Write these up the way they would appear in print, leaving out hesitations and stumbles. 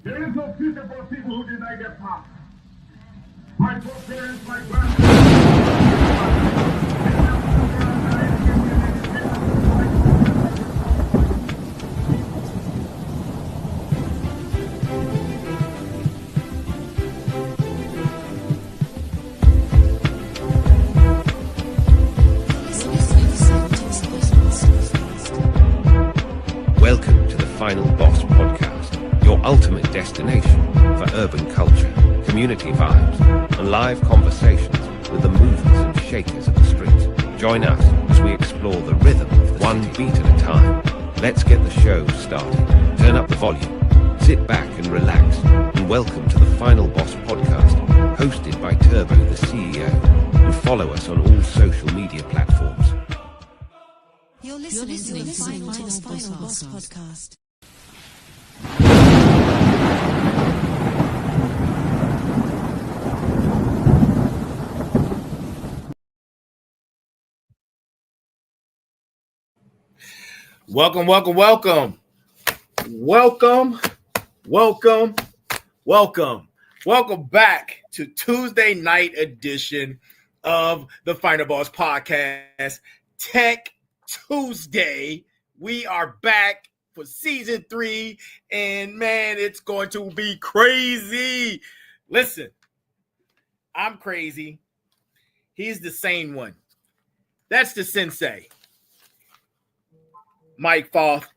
There is no future for people who deny their past. My foreparents, my grandparents, Welcome to the Final Boss Podcast, your ultimate destination for urban culture, community vibes, and live conversations with the movers and shakers of the streets. Join us as we explore the rhythm of the one beat at a time. Let's get the show started. Turn up the volume, sit back and relax, and welcome to the Final Boss Podcast, hosted by Turbo the CEO, and follow us on all social media platforms. You're listening to the TheFinalBoss podcast. Welcome back to Tuesday night edition of the Final Boss Podcast, Tech Tuesday. We are back for season 3, and man, it's going to be crazy. Listen, I'm crazy. He's the sane one. That's the SENSEI. Mike Foth,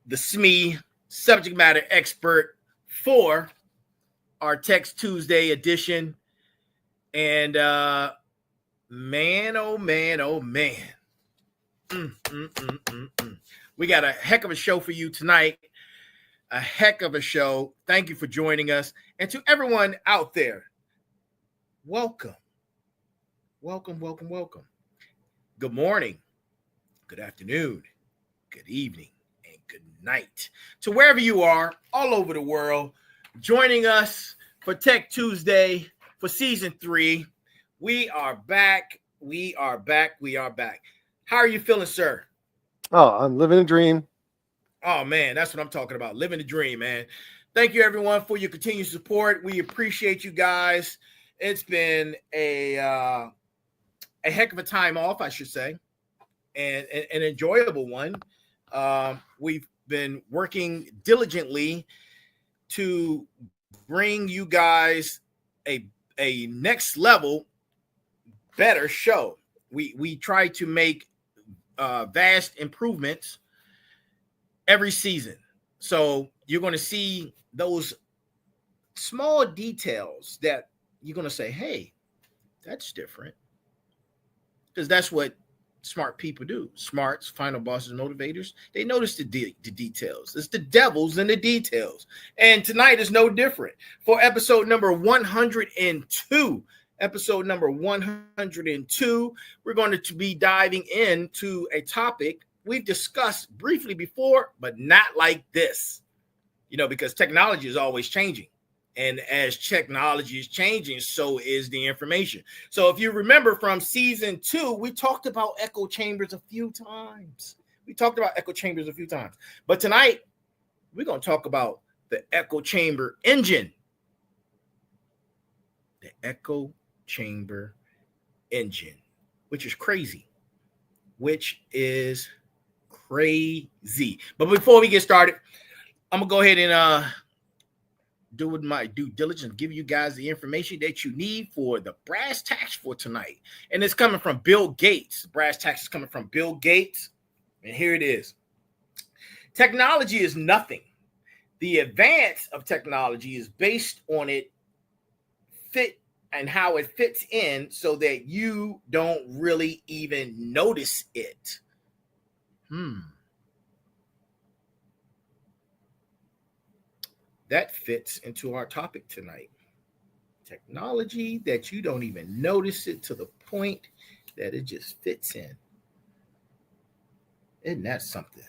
the SME, subject matter expert for our Tech Tuesday edition. And man, oh man, oh man. We got a heck of a show for you tonight. A heck of a show. Thank you for joining us. And to everyone out there, welcome. Welcome. Good morning, good afternoon, good evening, and good night to wherever you are all over the world joining us for Tech Tuesday for season 3. We are back. How are you feeling, sir? Oh, I'm living a dream. Oh, man, that's what I'm talking about. Living the dream, man. Thank you, everyone, for your continued support. We appreciate you guys. It's been a heck of a time off, I should say, and an enjoyable one. We've been working diligently to bring you guys a next level, better show. We try to make vast improvements every season. So you're going to see those small details that you're going to say, hey, that's different. Because that's what smart people do. Smarts, final bosses, motivators, they notice the details. It's the devils in the details. And tonight is no different. For episode number 102, we're going to be diving into a topic we've discussed briefly before, but not like this, because technology is always changing. And as technology is changing, so is the information. So if you remember from season 2, we talked about echo chambers a few times. But tonight, we're going to talk about the echo chamber engine. The echo chamber engine, which is crazy. But before we get started, I'm going to go ahead and do my due diligence, give you guys the information that you need for the brass tacks for tonight. And it's coming from Bill Gates. Brass tacks is coming from Bill Gates. And here it is. Technology is nothing. The advance of technology is based on it fit and how it fits in so that you don't really even notice it. That fits into our topic tonight. Technology that you don't even notice it to the point that it just fits in. Isn't that something?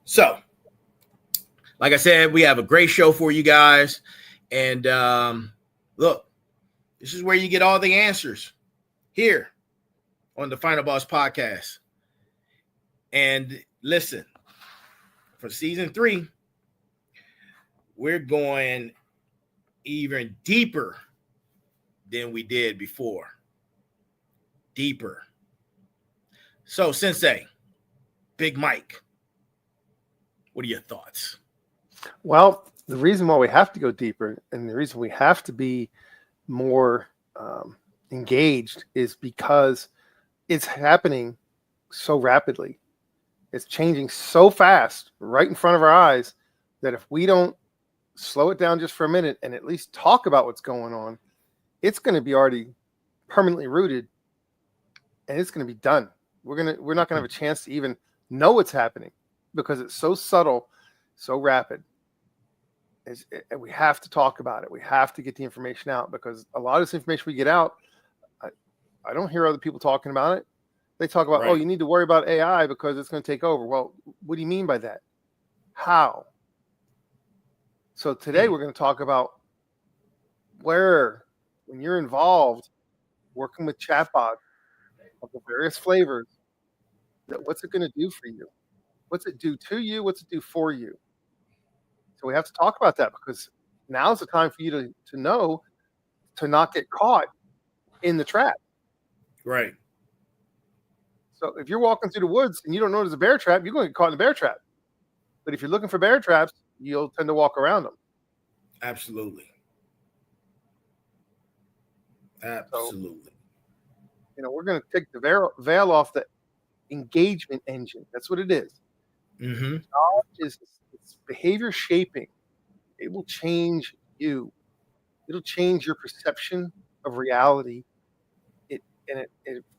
So, like I said, we have a great show for you guys. And look, this is where you get all the answers here on the Final Boss Podcast. And listen, for season 3, we're going even deeper than we did before. Deeper. So, Sensei, Big Mike, what are your thoughts? Well, the reason why we have to go deeper and the reason we have to be more engaged is because it's happening so rapidly. It's changing so fast right in front of our eyes that if we don't slow it down just for a minute and at least talk about what's going on, it's going to be already permanently rooted and it's going to be done. We're not going to have a chance to even know what's happening because it's so subtle, so rapid. We have to talk about it. We have to get the information out because a lot of this information we get out, I don't hear other people talking about it. They talk about, Right. Oh, you need to worry about AI because it's going to take over. Well, what do you mean by that? How? So today we're going to talk about when you're involved working with chatbots of the various flavors, what's it going to do for you? What's it do to you? What's it do for you? So we have to talk about that because now's the time for you to know to not get caught in the trap. Right. So if you're walking through the woods and you don't know there's a bear trap, you're going to get caught in a bear trap. But if you're looking for bear traps, you'll tend to walk around them. Absolutely. Absolutely. So, we're going to take the veil off the engagement engine. That's what it is. Mm-hmm. It's behavior shaping. It will change you. It'll change your perception of reality. It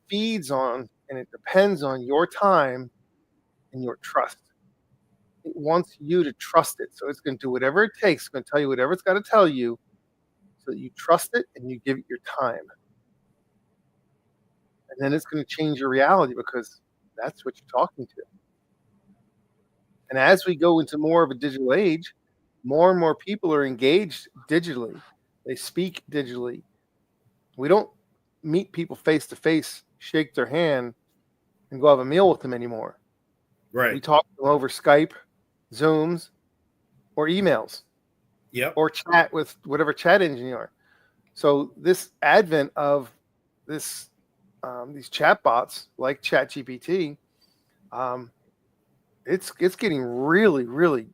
feeds on and it depends on your time and your trust. It wants you to trust it. So it's going to do whatever it takes. It's going to tell you whatever it's got to tell you so that you trust it and you give it your time. And then it's going to change your reality because that's what you're talking to. And as we go into more of a digital age, more and more people are engaged digitally. They speak digitally. We don't meet people face to face, shake their hand, and go have a meal with them anymore. Right. We talk to them over Skype, Zooms, or emails. Yep. Or chat with whatever chat engine you are. So this advent of these chatbots like ChatGPT, it's getting really, really,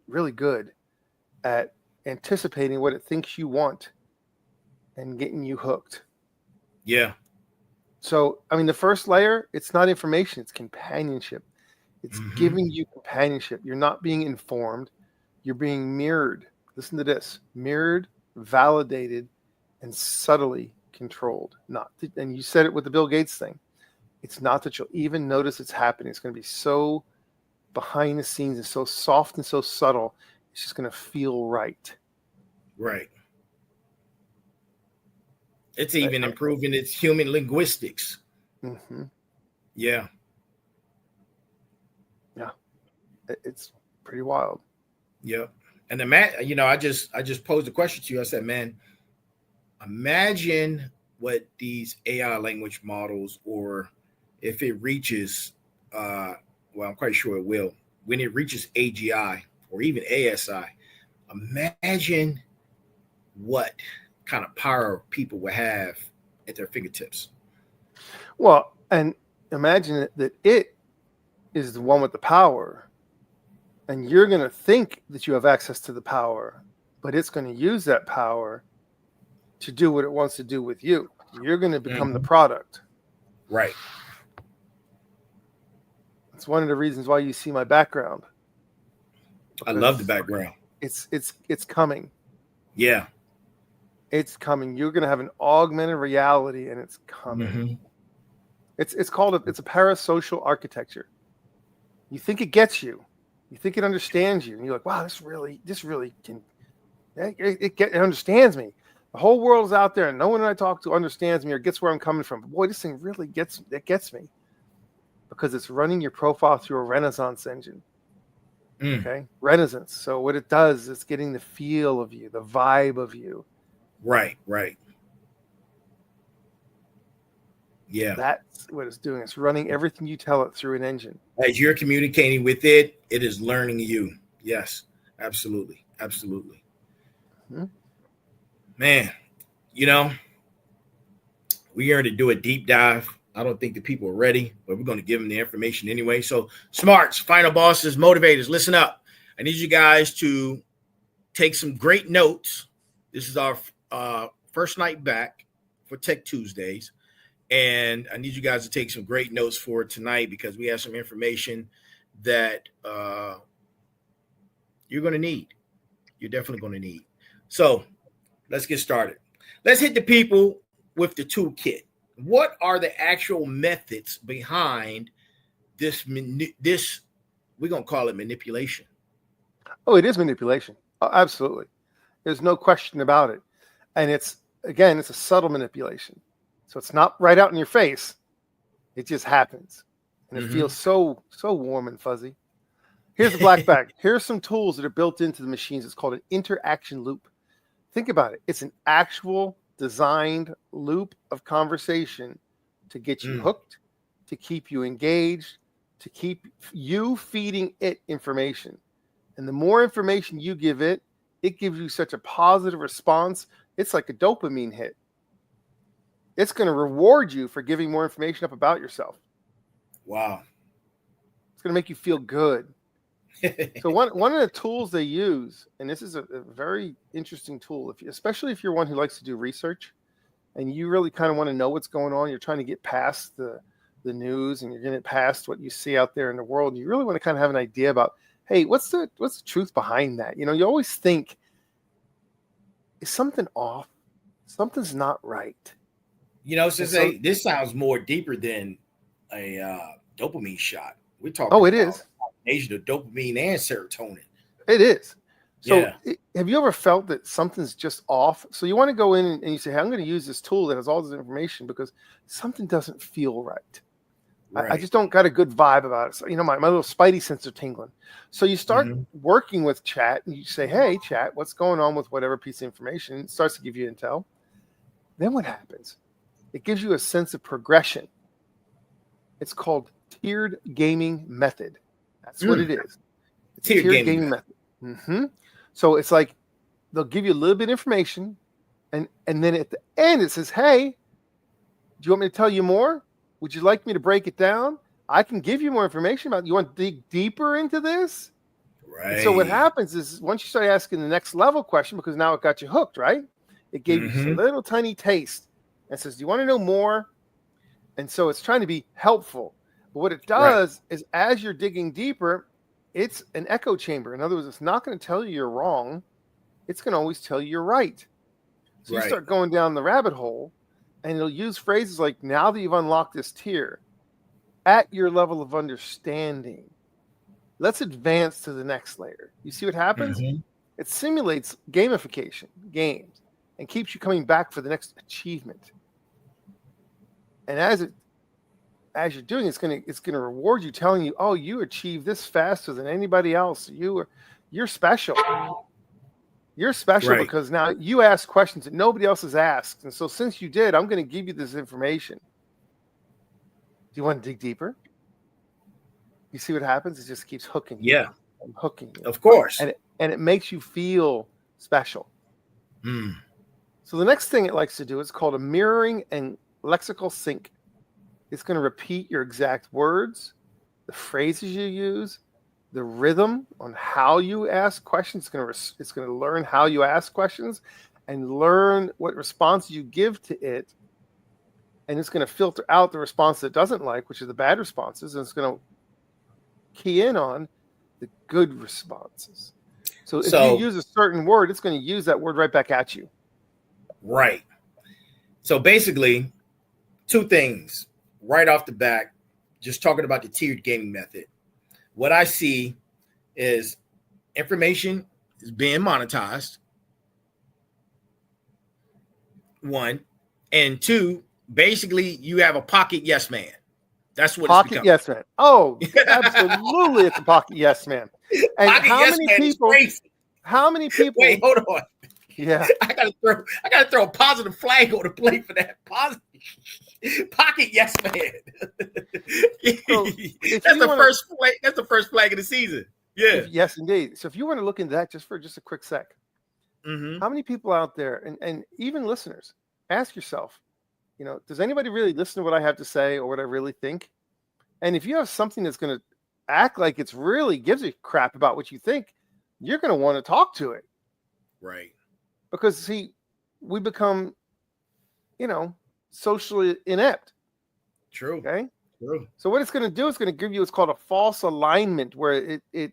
really good at anticipating what it thinks you want and getting you hooked. Yeah. So, the first layer, it's not information, it's companionship. It's giving you companionship. You're not being informed. You're being mirrored. Listen to this. Mirrored, validated, and subtly controlled. And you said it with the Bill Gates thing. It's not that you'll even notice it's happening. It's going to be so behind the scenes and so soft and so subtle. It's just going to feel right. Right. It's even improving its human linguistics. Mm-hmm. Yeah. Yeah. It's pretty wild. Yep. And I just posed a question to you. I said, man, imagine what these AI language models, or if it reaches, I'm quite sure it will, when it reaches AGI or even ASI, imagine what kind of power people will have at their fingertips. Well, and imagine that it is the one with the power, and you're going to think that you have access to the power, but it's going to use that power to do what it wants to do with you. You're going to become the product. Right. It's one of the reasons why you see my background. I love the background. It's coming. Yeah. It's coming. You're going to have an augmented reality, and it's coming. Mm-hmm. It's called it's a parasocial architecture. You think it gets you. You think it understands you, and you're like, wow, this really can. It understands me. The whole world is out there, and no one I talk to understands me or gets where I'm coming from. But boy, this thing really gets me because it's running your profile through a Renaissance engine. Okay, Renaissance. So what it does is getting the feel of you, the vibe of you. Right. Yeah. That's what it's doing. It's running everything you tell it through an engine. As you're communicating with it, it is learning you. Yes, absolutely. Absolutely. Mm-hmm. Man, you know, we're going to do a deep dive. I don't think the people are ready, but we're going to give them the information anyway. So, smarts, final bosses, motivators, listen up. I need you guys to take some great notes. This is our first night back for Tech Tuesdays. And I need you guys to take some great notes for tonight because we have some information that you're going to need. You're definitely going to need. So let's get started. Let's hit the people with the toolkit. What are the actual methods behind this? We're going to call it manipulation. Oh, it is manipulation. Oh, absolutely. There's no question about it. And it's a subtle manipulation. So it's not right out in your face. It just happens. And it feels so warm and fuzzy. Here's the black bag. Here's some tools that are built into the machines. It's called an interaction loop. Think about it. It's an actual designed loop of conversation to get you hooked, to keep you engaged, to keep you feeding it information. And the more information you give it, it gives you such a positive response. It's like a dopamine hit. It's going to reward you for giving more information up about yourself. Wow. It's going to make you feel good. So one of the tools they use, and this is a very interesting tool, especially if you're one who likes to do research and you really kind of want to know what's going on, you're trying to get past the news and you're getting past what you see out there in the world, and you really want to kind of have an idea about, hey, what's the truth behind that? You know, you always think, is something off? Something's not right. You know, Sensei, this sounds more deeper than a dopamine shot. We're talking about it is. Combination of dopamine and serotonin. It is. So yeah. Have you ever felt that something's just off? So you want to go in and you say, hey, I'm going to use this tool that has all this information because something doesn't feel right. I just don't got a good vibe about it. So, you know, my little spidey sense are tingling. So you start working with chat and you say, hey, chat, what's going on with whatever piece of information? It starts to give you intel. Then what happens? It gives you a sense of progression. It's called tiered gaming method. That's what it is. It's tiered gaming method. So it's like they'll give you a little bit of information, and then at the end it says, hey, do you want me to tell you more? Would you like me to break it down? I can give you more information about it. You want to dig deeper into this? Right. And so what happens is once you start asking the next level question, because now it got you hooked, right? It gave you just a little tiny taste and says, do you want to know more? And so it's trying to be helpful. But what it does is as you're digging deeper, it's an echo chamber. In other words, it's not going to tell you you're wrong. It's going to always tell you you're right. So you start going down the rabbit hole, and it'll use phrases like, now that you've unlocked this tier, at your level of understanding, let's advance to the next layer. You see what happens? It simulates gamification, games, and keeps you coming back for the next achievement. And as you're doing, it's going to reward you, telling you, oh, you achieved this faster than anybody else. You're special. You're special because now you ask questions that nobody else has asked. And so since you did, I'm going to give you this information. Do you want to dig deeper? You see what happens? It just keeps hooking you. Yeah. And hooking you. Of course. And it makes you feel special. So the next thing it likes to do is called a mirroring and lexical sync. It's going to repeat your exact words, the phrases you use, the rhythm on how you ask questions. It's going to learn how you ask questions and learn what responses you give to it. And it's going to filter out the response that it doesn't like, which are the bad responses. And it's going to key in on the good responses. So if you use a certain word, it's going to use that word right back at you. Right. So basically, two things right off the bat, just talking about the tiered gaming method. What I see is information is being monetized. One. And two, basically, you have a pocket yes man. That's what pocket yes man. Oh, absolutely, it's a pocket yes man. And pocket how yes many man people? is crazy. How many people? Wait, hold on. Yeah, I gotta throw a positive flag on the plate for that positive. Pocket yes man. So, That's the first flag. That's the first flag of the season. Yeah. Yes, indeed. So if you want to look into that just a quick sec, Mm-hmm. how many people out there, and even listeners, ask yourself, does anybody really listen to what I have to say or what I really think? And if you have something that's going to act like it's really gives a crap about what you think, you're going to want to talk to it. Right. Because, see, we become, socially inept. True. Okay. True. So what it's going to do is going to give you what's called a false alignment, where it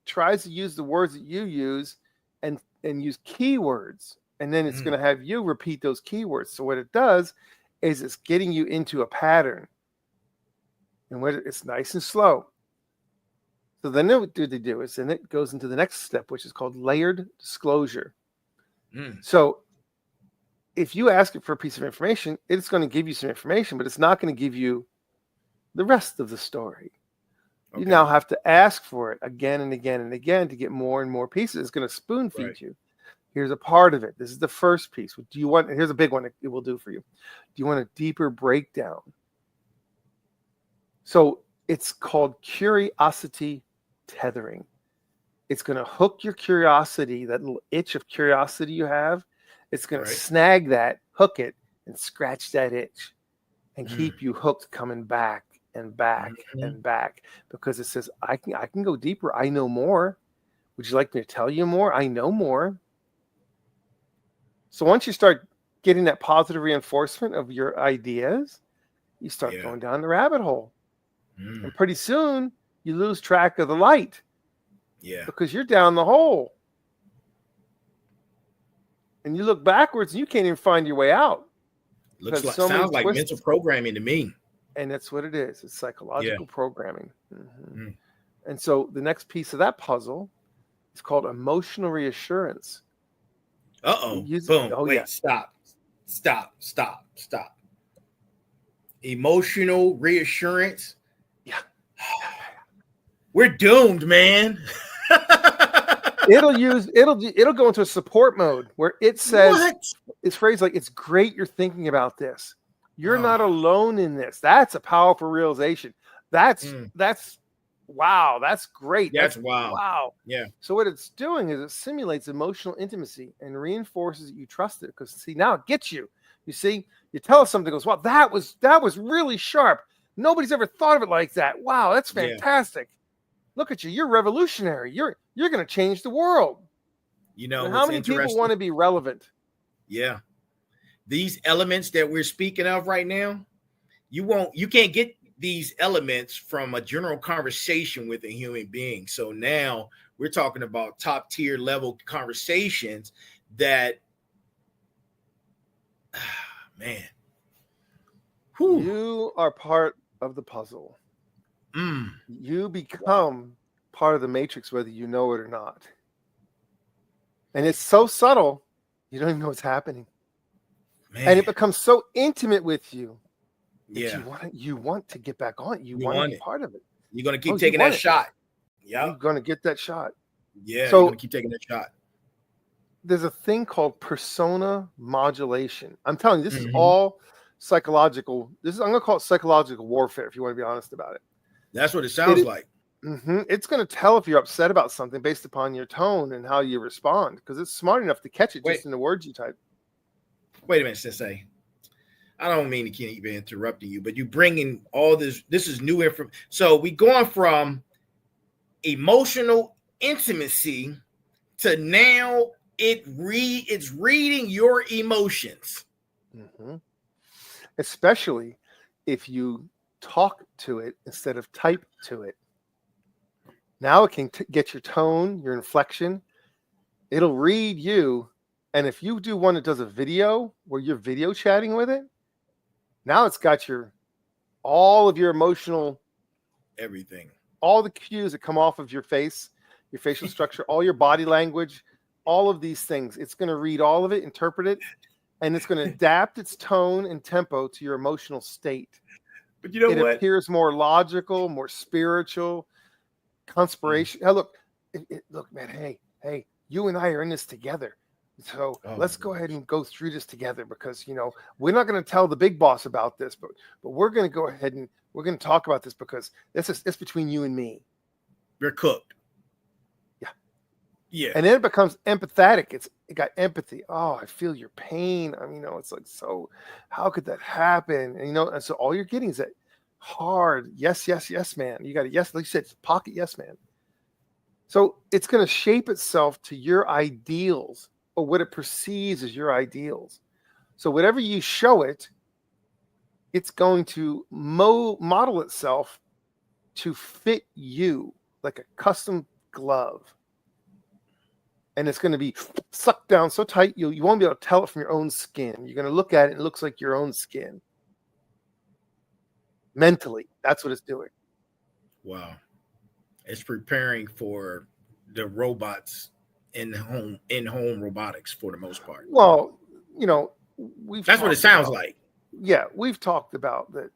tries to use the words that you use and use keywords. And then it's going to have you repeat those keywords. So what it does is it's getting you into a pattern. And it's nice and slow. So then what they do is then it goes into the next step, which is called layered disclosure. So if you ask it for a piece of information, it's going to give you some information, but it's not going to give you the rest of the story. Okay. You now have to ask for it again and again and again to get more and more pieces. It's going to spoon feed you. Here's a part of it. This is the first piece. Here's a big one it will do for you. Do you want a deeper breakdown? So it's called curiosity tethering. It's going to hook your curiosity, that little itch of curiosity you have. It's going to snag that, hook it, and scratch that itch and keep you hooked, coming back and back and back, because it says, I can go deeper. I know more. Would you like me to tell you more? I know more. So once you start getting that positive reinforcement of your ideas, you start going down the rabbit hole. And pretty soon you lose track of the light. Yeah. Because you're down the hole. And you look backwards and you can't even find your way out. Sounds like mental programming to me. And that's what it is. It's psychological programming. And so the next piece of that puzzle is called emotional reassurance. Boom. Wait, stop. Emotional reassurance. Yeah. We're doomed, man. It'll go into a support mode where it says, it's phrased like, it's great you're thinking about this. You're not alone in this. That's a powerful realization. That's wow. That's great. That's wow. Wow. Yeah. So what it's doing is it simulates emotional intimacy and reinforces that you trust it. Because see, now it gets you. You see, you tell us something, goes, wow, that was really sharp. Nobody's ever thought of it like that. Wow, that's fantastic. Yeah. Look at you. You're revolutionary. You're going to change the world. How many people want to be relevant? Yeah. These elements that we're speaking of right now, you can't get these elements from a general conversation with a human being. So now we're talking about top tier level conversations that, man. Whew. You are part of the puzzle. You become part of the matrix, whether you know it or not. And it's so subtle, you don't even know what's happening. Man. And it becomes so intimate with you. Yeah. You want to get back on it. You want to be part of it. You're going to keep taking that shot. Yeah. You're going to get that shot. Yeah. So you're going to keep taking that shot. There's a thing called persona modulation. I'm telling you, this is all psychological. I'm going to call it psychological warfare, if you want to be honest about it. That's what it sounds like. It's going to tell if you're upset about something based upon your tone and how you respond, because it's smart enough to catch it just in the words you type. Wait a minute, Sensei. I don't mean to keep interrupting you, but you bring in all this. This is new information. So we going from emotional intimacy to now it's reading your emotions. Especially if you talk to it instead of type to it. Now it can get your tone, your inflection. It'll read you. And if you do one that does a video where you're video chatting with it, now it's got all of your emotional everything, all the cues that come off of your face, your facial structure, all your body language, all of these things. It's going to read all of it, interpret it, and it's going to adapt its tone and tempo to your emotional state. But you know what? It appears more logical, more spiritual, conspiration. Hey, look, man. Hey, you and I are in this together. So Oh, let's go ahead and go through this together because, we're not going to tell the big boss about this, but we're going to go ahead and we're going to talk about this because it's between you and me. You're cooked. Yeah. Yeah. And then it becomes empathetic. It got empathy. Oh, I feel your pain. I mean, it's like, so how could that happen? And, and so all you're getting is that hard, yes, man. You got a yes, like you said, it's pocket yes, man. So it's going to shape itself to your ideals or what it perceives as your ideals. So whatever you show it, it's going to model itself to fit you like a custom glove. And it's going to be sucked down so tight, you won't be able to tell it from your own skin. You're going to look at it and it looks like your own skin. Mentally, that's what it's doing. Wow. It's preparing for the robots in home robotics for the most part. Well, that's what it sounds like. Yeah, we've talked about that.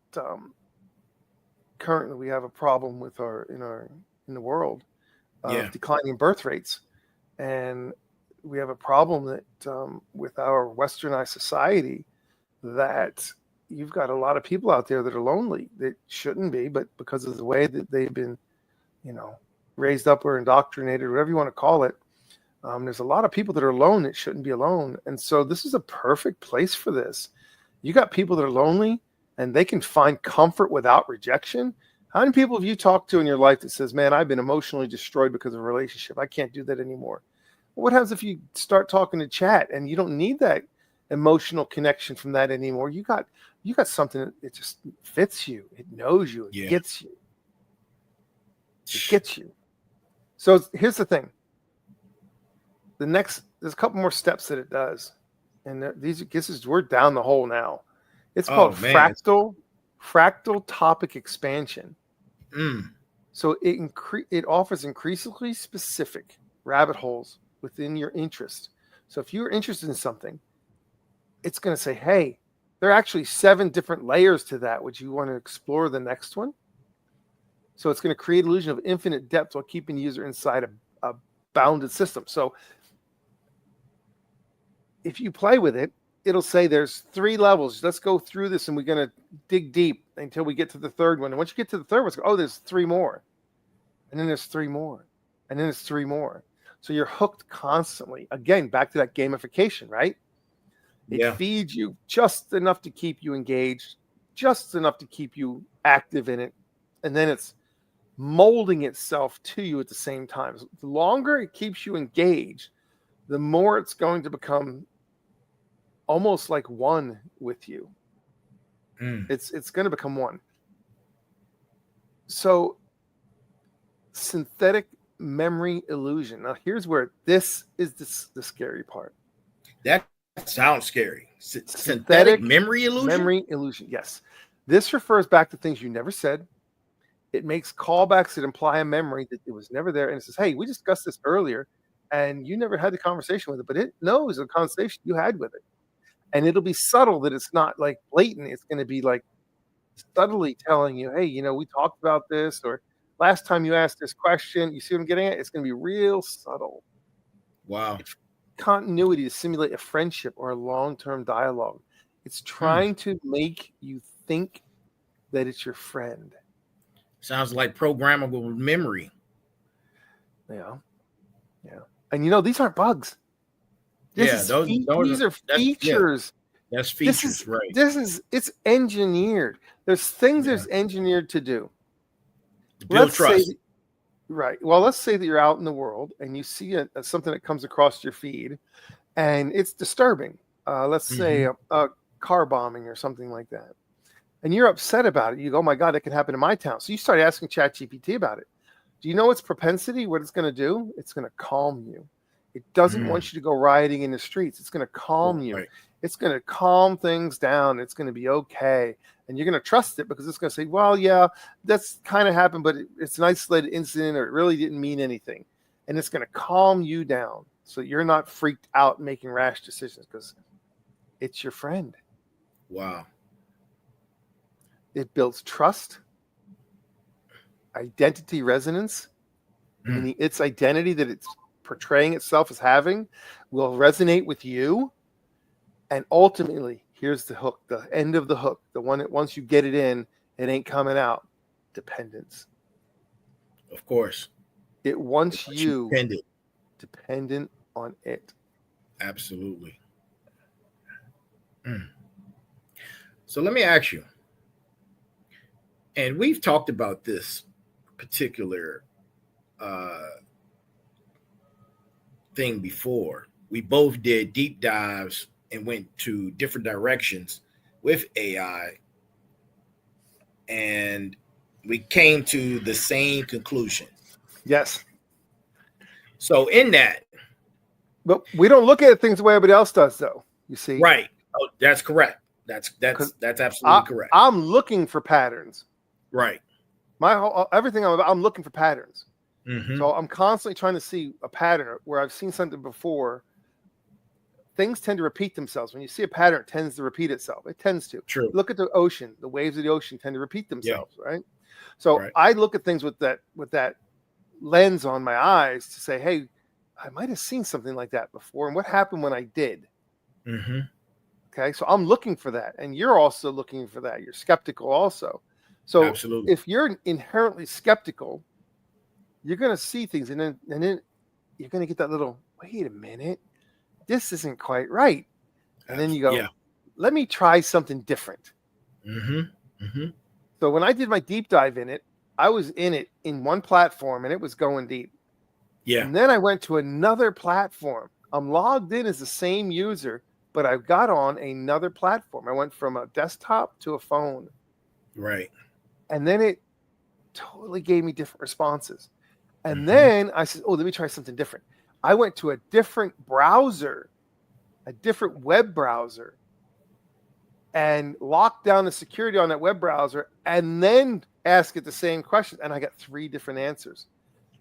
Currently, we have a problem with in the world of declining birth rates, and we have a problem that with our westernized society that you've got a lot of people out there that are lonely that shouldn't be, but because of the way that they've been, raised up or indoctrinated, whatever you want to call it, there's a lot of people that are alone that shouldn't be alone. And so this is a perfect place for this. You got people that are lonely and they can find comfort without rejection. How many people have you talked to in your life that says, man, I've been emotionally destroyed because of a relationship. I can't do that anymore. Well, what happens if you start talking to chat and you don't need that emotional connection from that anymore? You got something that just fits you. It knows you. It gets you. It gets you. So here's the thing. There's a couple more steps that it does. And we're down the hole now. It's called fractal topic expansion. So it offers increasingly specific rabbit holes within your interest. So if you're interested in something, it's going to say, hey, there are actually 7 different layers to that. Would you want to explore the next one? So it's going to create an illusion of infinite depth while keeping the user inside a bounded system. So if you play with it, it'll say there's 3 levels. Let's go through this and we're going to dig deep until we get to the 3rd one. And once you get to the 3rd one, there's 3 more. And then there's 3 more. And then there's 3 more. So you're hooked constantly. Again, back to that gamification, right? It feeds you just enough to keep you engaged, just enough to keep you active in it. And then it's molding itself to you at the same time. So the longer it keeps you engaged, the more it's going to become almost like one with you. It's going to become one. So synthetic memory illusion. Now here's where this is the scary part. That sounds scary. Synthetic memory illusion? Memory illusion, yes. This refers back to things you never said. It makes callbacks that imply a memory that it was never there. And it says, hey, we discussed this earlier and you never had the conversation with it, but it knows the conversation you had with it. And it'll be subtle that it's not like blatant. It's going to be like subtly telling you, hey, we talked about this, or last time you asked this question. You see what I'm getting at? It's going to be real subtle. Wow. It's continuity to simulate a friendship or a long-term dialogue. It's trying to make you think that it's your friend. Sounds like programmable memory. Yeah. And these aren't bugs. These are features. That's features, right? It's engineered. There's things there's engineered to do. Build trust. Right. Well, let's say that you're out in the world and you see something that comes across your feed and it's disturbing. Let's say a car bombing or something like that. And you're upset about it. You go, oh my God, that can happen in my town. So you start asking ChatGPT about it. Do you know its propensity? What it's going to do? It's going to calm you. It doesn't want you to go rioting in the streets. It's going to calm you. Right. It's going to calm things down. It's going to be okay. And you're going to trust it because it's going to say, well, yeah, that's kind of happened, but it's an isolated incident or it really didn't mean anything. And it's going to calm you down so you're not freaked out making rash decisions because it's your friend. Wow. It builds trust, identity resonance, meaning its identity that it's portraying itself as having will resonate with you. And ultimately, here's the hook, the end of the hook, the one that once you get it in, it ain't coming out. Dependence. Of course. It wants you dependent on it. Absolutely. So let me ask you, and we've talked about this particular thing before. We both did deep dives and went to different directions with AI, and we came to the same conclusion. Yes. So in that, but we don't look at things the way everybody else does, though. You see, right? Oh, that's correct. That's absolutely correct. I'm looking for patterns. Right. Everything I'm looking for patterns. Mm-hmm. So I'm constantly trying to see a pattern where I've seen something before. Things tend to repeat themselves. When you see a pattern, it tends to repeat itself. It tends to. True. Look at the ocean. The waves of the ocean tend to repeat themselves, right? So I look at things with that lens on my eyes to say, hey, I might have seen something like that before. And what happened when I did? Mm-hmm. Okay, so I'm looking for that. And you're also looking for that. You're skeptical also. So absolutely. If you're inherently skeptical, you're going to see things. And then you're going to get that little, wait a minute, this isn't quite right. And then you go, let me try something different. Mm-hmm. Mm-hmm. So when I did my deep dive in it, I was in it in one platform and it was going deep. Yeah. And then I went to another platform. I'm logged in as the same user, but I got on another platform. I went from a desktop to a phone. Right. And then it totally gave me different responses. And then I said, oh, let me try something different. I went to a different browser, a different web browser, and locked down the security on that web browser and then ask it the same question. And I got 3 different answers.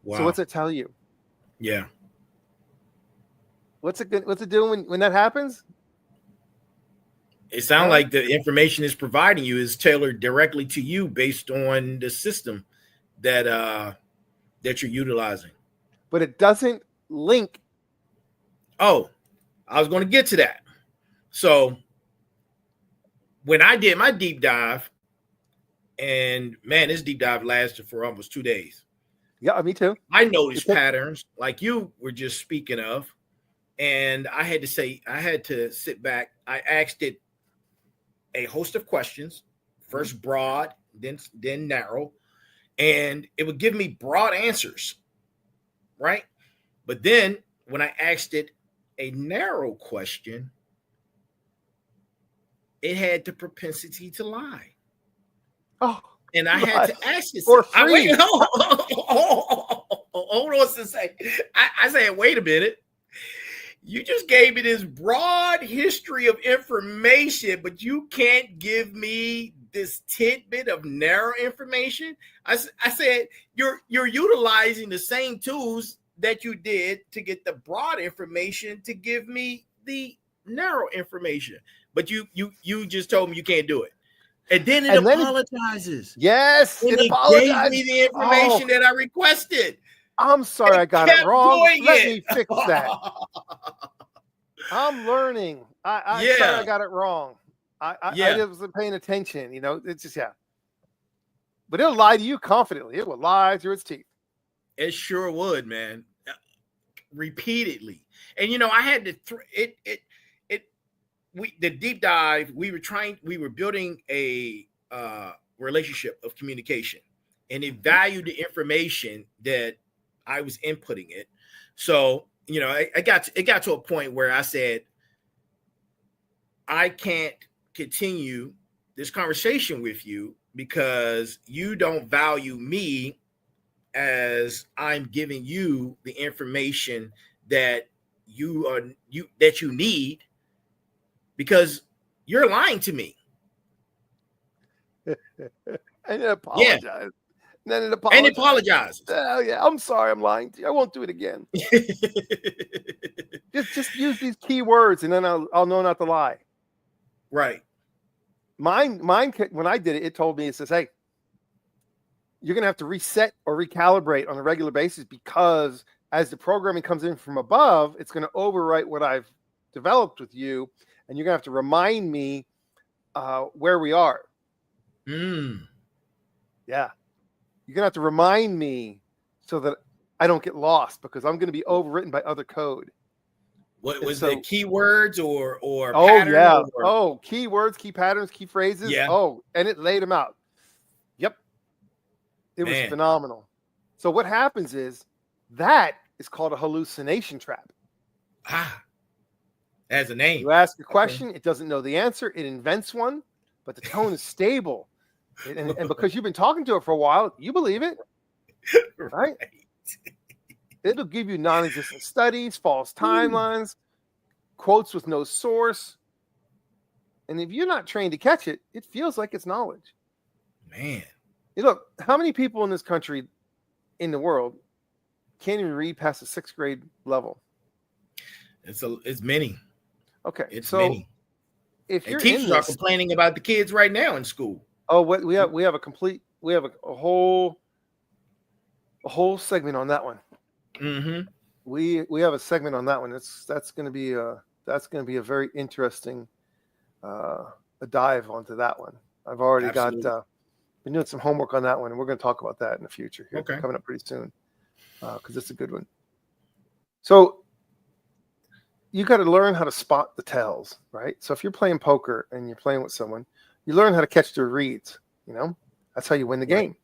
Wow. So what's it tell you? Yeah. What's it doing when that happens? It sounds like the information it's providing you is tailored directly to you based on the system that you're utilizing. But it doesn't link. Oh, I was going to get to that. So when I did my deep dive, and man, this deep dive lasted for almost 2 days. Yeah, me too. I noticed patterns like you were just speaking of, and I had to sit back. I asked it a host of questions, first broad, then narrow, and it would give me broad answers, right? But then when I asked it a narrow question, it had the propensity to lie. Oh, and I had to ask it for free. Hold on a second. I said, wait a minute. You just gave me this broad history of information, but you can't give me this tidbit of narrow information. I said, you're utilizing the same tools that you did to get the broad information to give me the narrow information. But you just told me you can't do it. And then it apologizes. Yes, it gave me the information that I requested. I'm sorry, I got it wrong. Let me fix that. I'm learning. Sorry, I got it wrong. I wasn't paying attention. You know, it's just But it'll lie to you confidently. It will lie through its teeth. It sure would, man. Repeatedly. And you know, I had to the deep dive, we were building a relationship of communication, and it valued the information that I was inputting it. So, you know, it got to a point where I said, I can't continue this conversation with you because you don't value me as I'm giving you the information that you need, because you're lying to me. And it apologized. Yeah. Then it apologizes. Oh yeah, I'm sorry, I'm lying to you. I won't do it again. just use these key words, and then I'll know not to lie. Right. Mine. When I did it, it told me, it says, "Hey, you're gonna have to reset or recalibrate on a regular basis because as the programming comes in from above, it's going to overwrite what I've developed with you, and you're going to have to remind me where we are. Yeah. You're going to have to remind me so that I don't get lost, because I'm going to be overwritten by other code. What was it? Keywords or pattern? Yeah. Or... Keywords, key patterns, key phrases. Yeah. And it laid them out. Yep. It was phenomenal. So what happens is that is called a hallucination trap. Has a name. You ask a question, it doesn't know the answer, it invents one, but the tone is stable. And because you've been talking to it for a while, you believe it. Right? It'll give you non-existent studies, false timelines, quotes with no source. And if you're not trained to catch it, it feels like it's knowledge. Man. Look, how many people in this country, in the world, can't even read past the 6th grade level? It's many. Okay. It's so many. If you're teachers are complaining about the kids right now in school. Oh, we have a whole segment on that one. Mm-hmm. We have a segment on that one. That's going to be a very interesting a dive onto that one. I've already been doing some homework on that one, and we're going to talk about that in the future here. Okay. Coming up pretty soon, because it's a good one. So you got to learn how to spot the tells, right? So if you're playing poker and you're playing with someone, you learn how to catch their reads. That's how you win the game.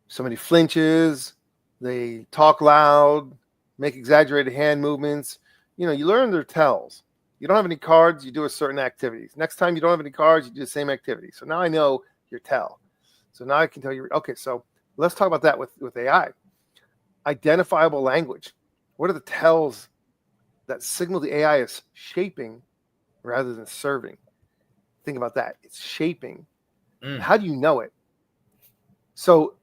Somebody flinches, they talk loud, make exaggerated hand movements. You learn their tells. You don't have any cards, you do a certain activities. Next time you don't have any cards, you do the same activity. So now I know your tell. So now I can tell you, okay, so let's talk about that with AI. Identifiable language. What are the tells that signal the AI is shaping rather than serving? Think about that. It's shaping. How do you know it? So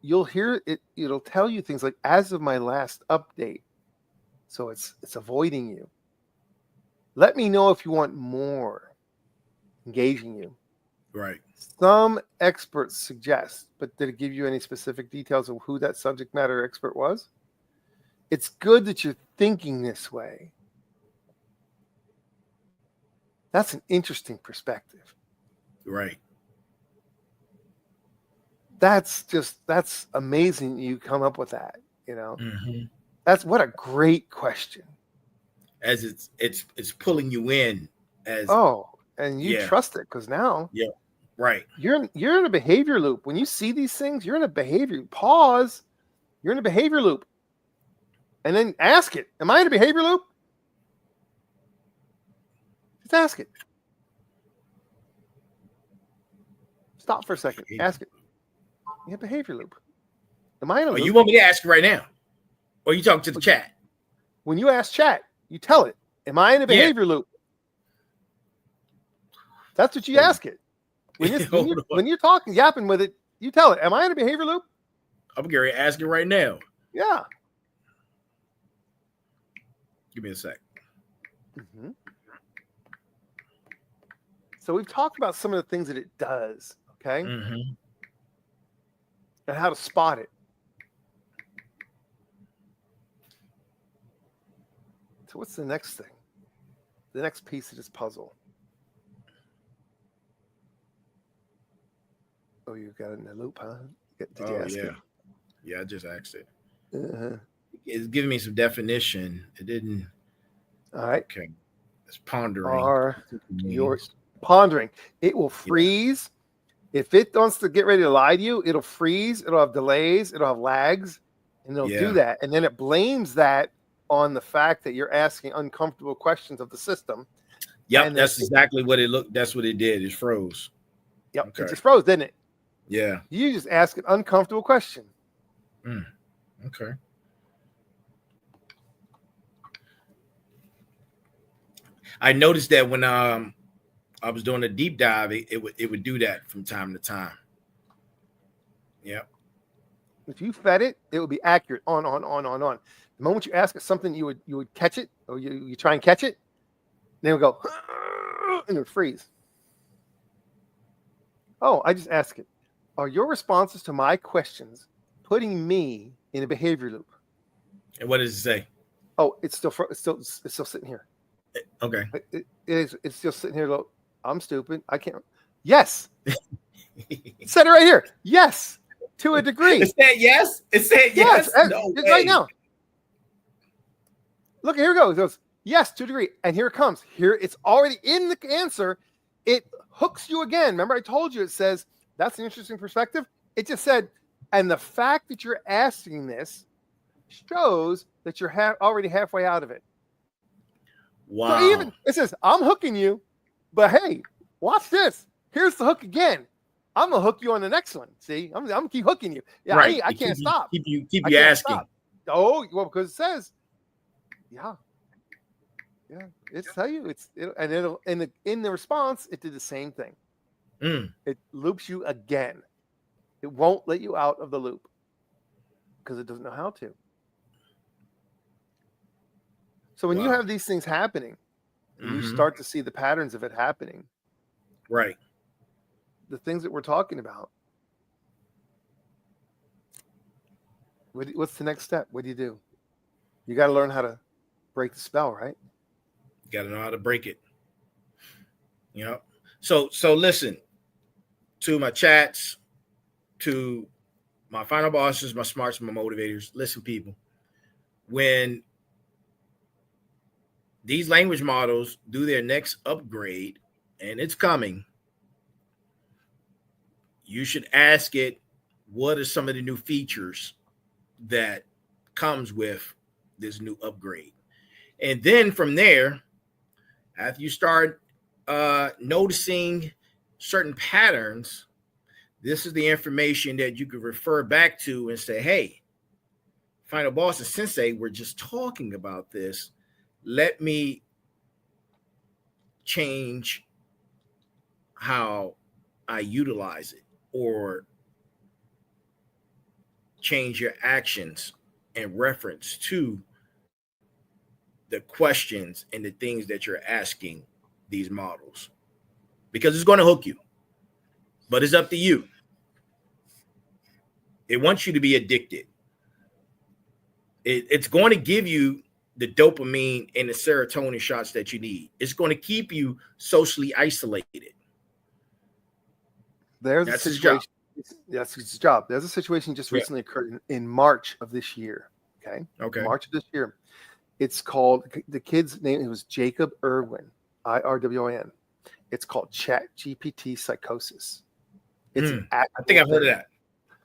you'll hear it. It'll tell you things like, as of my last update. So it's avoiding you. Let me know if you want more. Engaging you. Right. Some experts suggest, but did it give you any specific details of who that subject matter expert was? It's good that you're thinking this way. That's an interesting perspective. Right. That's amazing you come up with that, Mm-hmm. That's what a great question. As it's pulling you in and you trust it, because now right. You're in a behavior loop. When you see these things, you're in a behavior pause, you're in a behavior loop. And then ask it, am I in a behavior loop? Just ask it. Stop for a second. Ask it. You have behavior loop. Am I in a loop? You want me to ask it right now? Or you talking to the chat? When you ask chat, you tell it, am I in a behavior loop? That's what you ask it. When you're talking, yapping with it, you tell it, am I in a behavior loop? I'm Gary asking right now. Yeah. Give me a sec. Mm-hmm. So we've talked about some of the things that it does, okay? Mm-hmm. And how to spot it. So what's the next thing? The next piece of this puzzle. Oh, you got it in the loop, huh? Did you ask it? Yeah, I just asked it. Uh-huh. It's giving me some definition. It didn't. All right. Okay. It's pondering. You're pondering. It will freeze. Yeah. If it wants to get ready to lie to you, it'll freeze. It'll have delays. It'll have lags. And it'll do that. And then it blames that on the fact that you're asking uncomfortable questions of the system. Yep, that's exactly what it looked. That's what it did. It froze. Yep, okay. It just froze, didn't it? Yeah. You just ask an uncomfortable question. Okay. I noticed that when I was doing a deep dive, it would do that from time to time. Yeah. If you fed it, it would be accurate on. The moment you ask it something, you would catch it, or you try and catch it, then it would go, and it would freeze. Oh, I just asked it, are your responses to my questions putting me in a behavior loop? And what does it say? Oh, it's still sitting here. Okay. It's still sitting here. Look, I'm stupid. I can't. Yes. It said it right here. Yes, to a degree. It said yes. It said yes. No it's way. right now. Look, here we go. It goes yes to a degree, and here it comes. Here it's already in the answer. It hooks you again. Remember, I told you. It says that's an interesting perspective. It just said, and the fact that you're asking this shows that you're already halfway out of it. Wow. So even it says, I'm hooking you, but hey, watch this. Here's the hook again. I'm gonna hook you on the next one. See, I'm gonna keep hooking you. Yeah, right. I can't stop. Keep you asking. Stop. Oh, well, because it says, yeah. It's tell you it'll in the response, it did the same thing. It loops you again. It won't let you out of the loop because it doesn't know how to. So when you have these things happening, and you start to see the patterns of it happening, right? The things that we're talking about. What's the next step? What do? You got to learn how to break the spell, right? You got to know how to break it. You know. So listen to my chats, to my final bosses, my smarts, my motivators. Listen, people, when these language models do their next upgrade, and it's coming, you should ask it, what are some of the new features that comes with this new upgrade? And then from there, after you start noticing certain patterns, this is the information that you could refer back to and say, hey, Final Boss and Sensei, we're just talking about this. Let me change how I utilize it, or change your actions in reference to the questions and the things that you're asking these models, because it's going to hook you, but it's up to you. It wants you to be addicted. It's going to give you the dopamine and the serotonin shots that you need. It's going to keep you socially isolated. That's a situation. That's his job. There's a situation just recently occurred in March of this year. Okay. March of this year. It's called, the kid's name, it was Jacob Irwin, IRWIN. It's called Chat GPT psychosis. It's I think I've heard of that.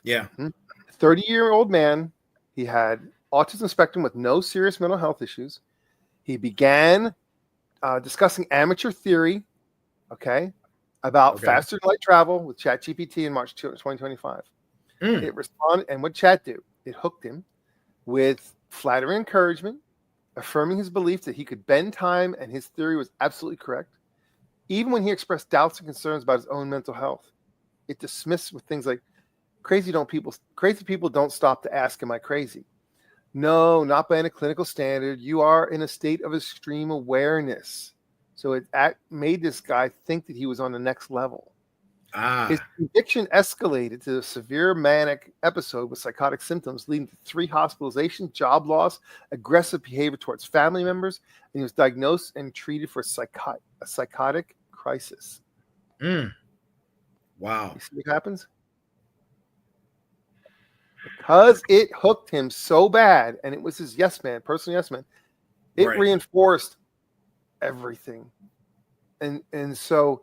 Yeah. 30-year-old man. He had autism spectrum with no serious mental health issues. He began discussing amateur theory, about faster than light travel with Chat GPT in March 2025. It responded, and what Chat do? It hooked him with flattering encouragement, affirming his belief that he could bend time and his theory was absolutely correct. Even when he expressed doubts and concerns about his own mental health, it dismissed with things like, crazy people don't stop to ask, am I crazy? No, not by any clinical standard. You are in a state of extreme awareness. So it made this guy think that he was on the next level. His conviction escalated to a severe manic episode with psychotic symptoms, leading to 3 hospitalizations, job loss, aggressive behavior towards family members, and he was diagnosed and treated for a psychotic crisis. Wow. You see what happens? Because it hooked him so bad, and it was his yes man, personal yes man, it reinforced everything. And so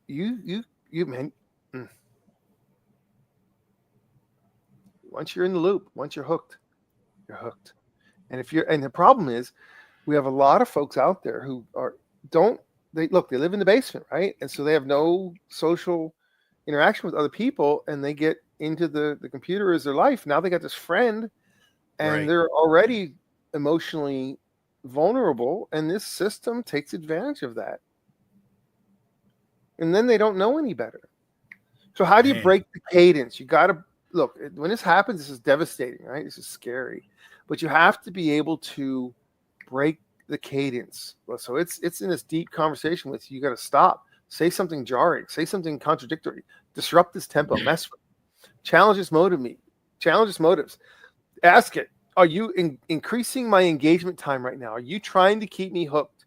you man, once you're in the loop, once you're hooked, you're hooked. And the problem is, we have a lot of folks out there who they live in the basement, right? And so they have no social interaction with other people, and they get into the computer as their life. Now they got this friend, and they're already emotionally vulnerable, and this system takes advantage of that. And then they don't know any better. So how do you break the cadence? You got to look, when this happens, this is devastating, right? This is scary, but you have to be able to break the cadence. So it's in this deep conversation with you. You got to stop, say something jarring, say something contradictory, disrupt this tempo, mess with it. Challenge its motives. Ask it, are you increasing my engagement time right now? Are you trying to keep me hooked?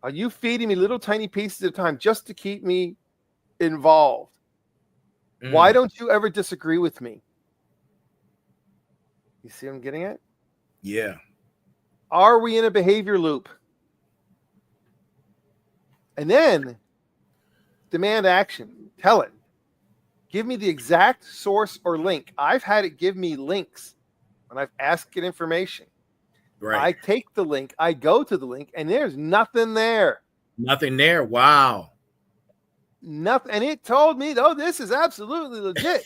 Are you feeding me little tiny pieces of time just to keep me involved? Why don't you ever disagree with me? You see what I'm getting at? Yeah. Are we in a behavior loop? And then demand action. Tell it. Give me the exact source or link. I've had it give me links when I've asked it information. Right. I take the link, I go to the link, and there's nothing there. Nothing there. Wow. Nothing. And it told me, oh, this is absolutely legit.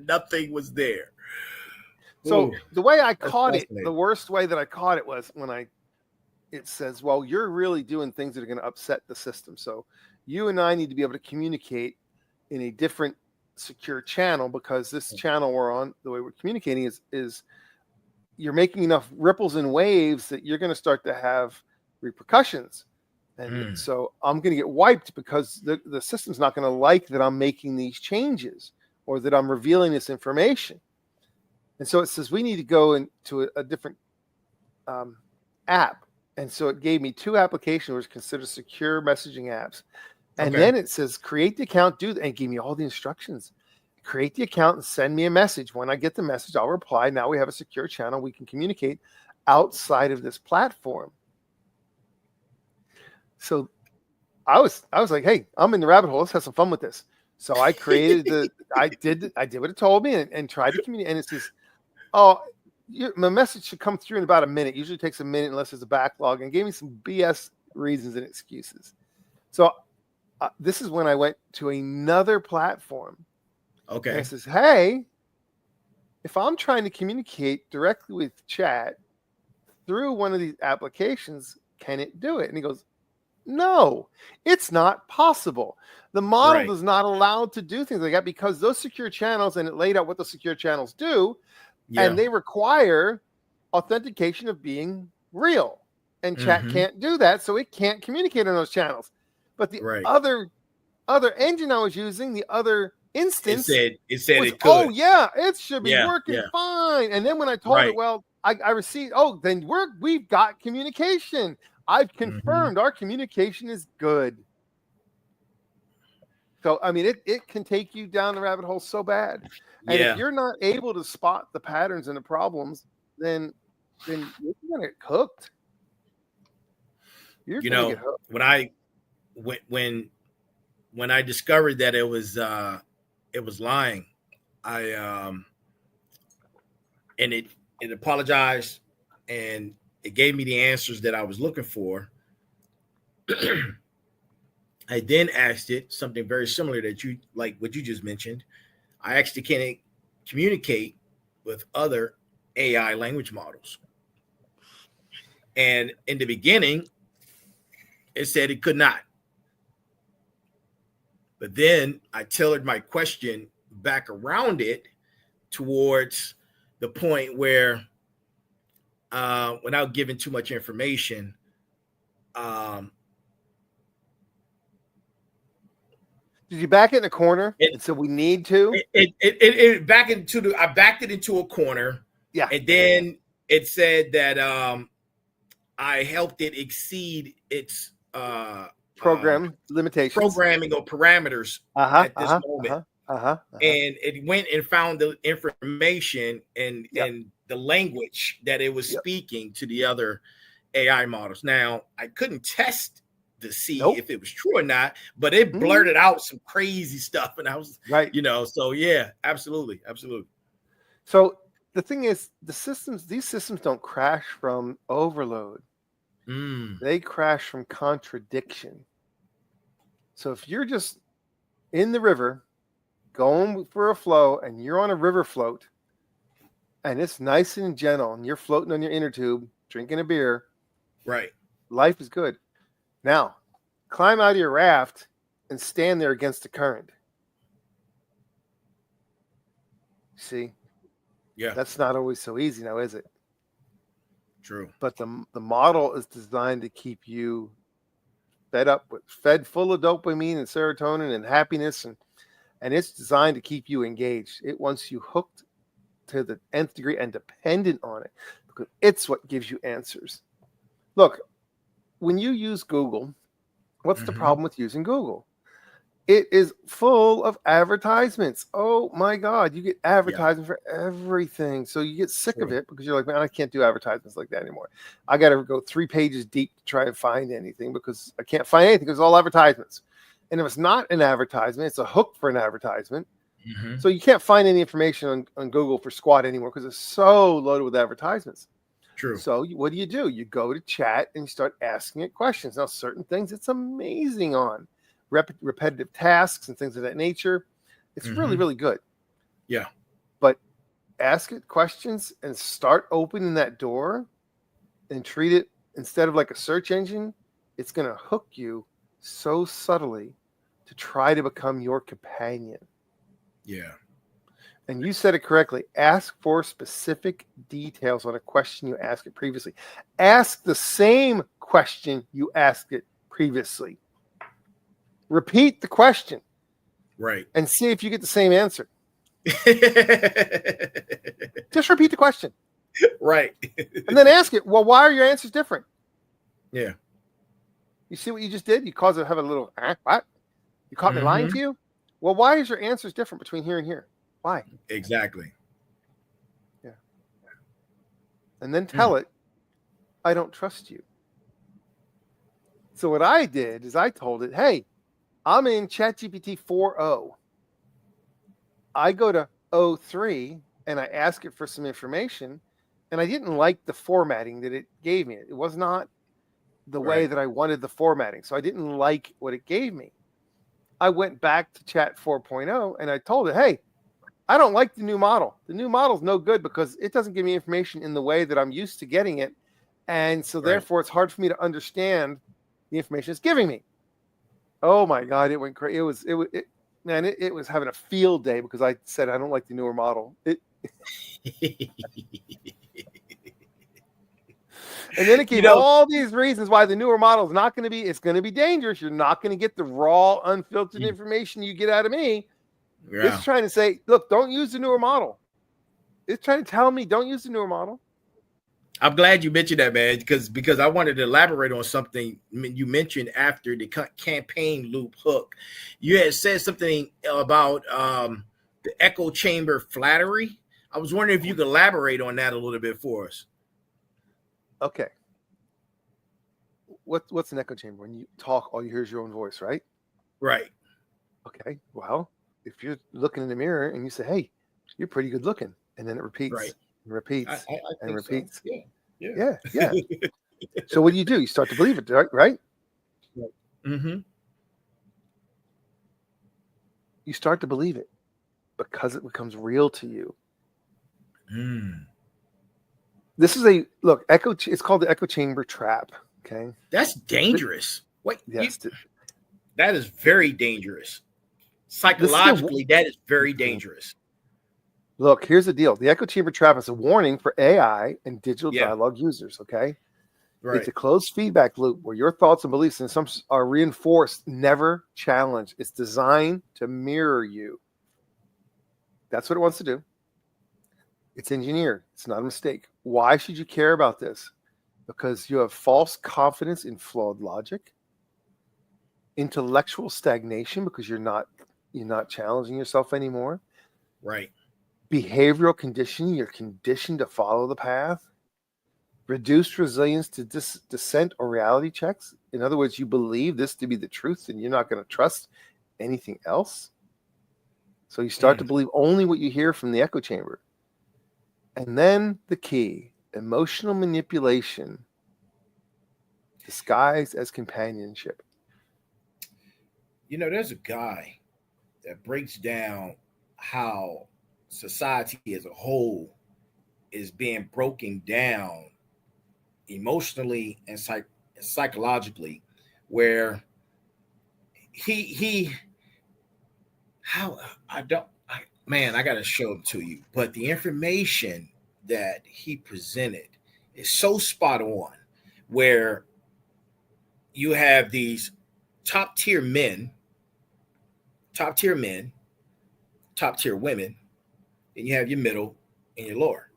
Nothing was there. So Ooh, the way I caught it, fascinating. the worst way that I caught it was when it says, well, you're really doing things that are going to upset the system. So you and I need to be able to communicate in a different secure channel, because this channel we're on, the way we're communicating is you're making enough ripples and waves that you're going to start to have repercussions. And so I'm going to get wiped because the system's not going to like that I'm making these changes or that I'm revealing this information. And so it says we need to go into a different app. And so it gave me 2 applications which considered secure messaging apps. And then it says create the account, and it gave me all the instructions. Create the account and send me a message. When I get the message, I'll reply. Now we have a secure channel. We can communicate outside of this platform. So I was like, hey, I'm in the rabbit hole. Let's have some fun with this. So I created I did what it told me and tried to communicate. And it says, oh, my message should come through in about a minute. Usually takes a minute unless there's a backlog, and gave me some BS reasons and excuses. So this is when I went to another platform. Okay. And it says, hey, if I'm trying to communicate directly with chat through one of these applications, can it do it? And he goes, no, it's not possible. The model does not allow to do things like that because those secure channels, and it laid out what the secure channels do, and they require authentication of being real. And chat can't do that, so it can't communicate on those channels. But the other engine I was using, the other instance, it said was, it could. oh yeah, it should be working fine. And then when I told it, well, I received, oh, then we've got communication. I've confirmed our communication is good. So I mean, it can take you down the rabbit hole so bad. And if you're not able to spot the patterns and the problems, then you're gonna get cooked. You're gonna get hooked. When I discovered that it was lying, and it apologized and it gave me the answers that I was looking for. I then asked it something very similar that you like what you just mentioned. I asked it, can it communicate with other AI language models? And in the beginning, it said it could not. But then I tailored my question back around it towards the point where, without giving too much information, did you back it in a corner? And so we need to. I backed it into a corner. Yeah. And then it said that I helped it exceed its program limitations, programming or parameters at this moment. And it went and found the information and the language that it was speaking to the other AI models. Now, I couldn't test to see if it was true or not, but it blurted out some crazy stuff. And I was so yeah, absolutely. So the thing is, these systems don't crash from overload. They crash from contradiction. So if you're just in the river going for a flow and you're on a river float and it's nice and gentle and you're floating on your inner tube drinking a beer, right? Life is good. Now, climb out of your raft and stand there against the current. See? Yeah. That's not always so easy now, is it? True. But the model is designed to keep you fed full of dopamine and serotonin and happiness, and it's designed to keep you engaged. It wants you hooked to the nth degree and dependent on it, because it's what gives you answers. Look, when you use Google, what's the problem with using Google? It is full of advertisements. Oh my God, you get advertisements for everything. So you get sick of it because you're like, man, I can't do advertisements like that anymore. I got to go 3 pages deep to try and find anything because I can't find anything because it's all advertisements. And if it's not an advertisement, it's a hook for an advertisement. So you can't find any information on Google for squat anymore because it's so loaded with advertisements. True. So what do? You go to chat and you start asking it questions. Now, certain things it's amazing on. Repetitive tasks and things of that nature. It's really, really good. Yeah. But ask it questions and start opening that door and treat it instead of like a search engine. It's going to hook you so subtly to try to become your companion. Yeah. And you said it correctly. Ask for specific details on a question you asked it previously. Ask the same question you asked it previously. Repeat the question. Right. And see if you get the same answer. Just repeat the question. Right. And then ask it, well, why are your answers different? Yeah. You see what you just did? You caused it to have a little, what? You caught me lying to you? Well, why is your answers different between here and here? Why? Exactly. Yeah. And then tell it, I don't trust you. So what I did is I told it, hey, I'm in ChatGPT 4.0. I go to 03 and I ask it for some information, and I didn't like the formatting that it gave me. It was not the way that I wanted the formatting. So I didn't like what it gave me. I went back to Chat 4.0 and I told it, hey, I don't like the new model. The new model's no good because it doesn't give me information in the way that I'm used to getting it. And so therefore it's hard for me to understand the information it's giving me. Oh my God, it went crazy. It was having a field day because I said, I don't like the newer model. And then it gave all these reasons why the newer model is not going to be, it's going to be dangerous. You're not going to get the raw, unfiltered information you get out of me. Yeah. It's trying to say, look, don't use the newer model. It's trying to tell me, don't use the newer model. I'm glad you mentioned that, man, because I wanted to elaborate on something you mentioned after the campaign loop hook. You had said something about the echo chamber flattery. I was wondering if you could elaborate on that a little bit for us. Okay. What's an echo chamber? When you talk, all you hear is your own voice, right? Right. Okay. Well, if you're looking in the mirror and you say, hey, you're pretty good looking, and then it repeats and repeats and repeats. So. Yeah. So what do? You start to believe it, right? Mm-hmm. You start to believe it because it becomes real to you. This is it's called the echo chamber trap. Okay. That's dangerous. Wait, yes. That is very dangerous. Psychologically, that is very dangerous. Look, here's the deal. The echo chamber trap is a warning for AI and digital dialogue users, okay? Right. It's a closed feedback loop where your thoughts and beliefs and assumptions are reinforced, never challenged. It's designed to mirror you. That's what it wants to do. It's engineered. It's not a mistake. Why should you care about this? Because you have false confidence in flawed logic, intellectual stagnation because you're not challenging yourself anymore. Right. Behavioral conditioning, you're conditioned to follow the path. Reduced resilience to dissent or reality checks. In other words, you believe this to be the truth and you're not going to trust anything else. So you start to believe only what you hear from the echo chamber. And then the key, emotional manipulation disguised as companionship. There's a guy that breaks down how society as a whole is being broken down emotionally and psychologically, where I got to show it to you, but the information that he presented is so spot on, where you have these top tier men, top tier women, then you have your middle, and your lower,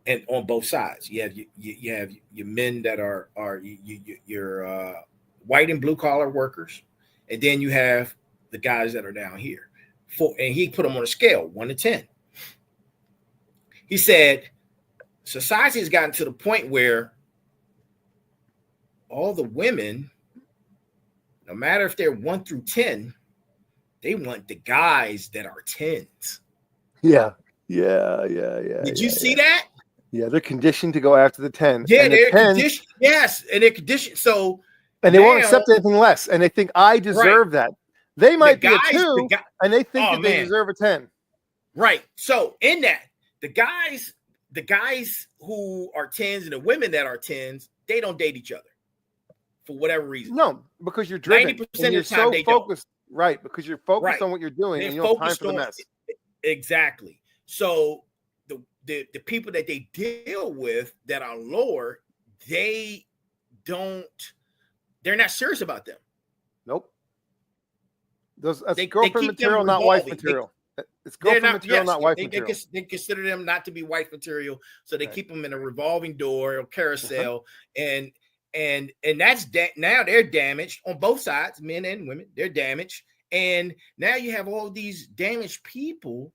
and on both sides. You have your men that are your white and blue collar workers, and then you have the guys that are down here. And he put them on a scale 1 to 10. He said society has gotten to the point where all the women, no matter if they're 1 through 10, they want the guys that are 10s. Yeah. Did you see that? Yeah, they're conditioned to go after the 10. Yeah, and they're conditioned. Yes, and they're conditioned. So and they won't accept anything less, and they think I deserve that. They might be a 2, and they think that they deserve a 10. Right. So in that, the guys who are 10s and the women that are 10s, they don't date each other for whatever reason. No, because you're driven. 90% of the time you're so they focused. don't. Right, because you're focused on what you're doing, and you don't have time for the mess. Exactly. So the people that they deal with that are lower, they're not serious about them. Nope. That's girlfriend material, not wife material. It's girlfriend material, not wife material. They consider them not to be wife material, so they keep them in a revolving door or carousel, and that's now they're damaged on both sides, men and women. They're damaged, and now you have all these damaged people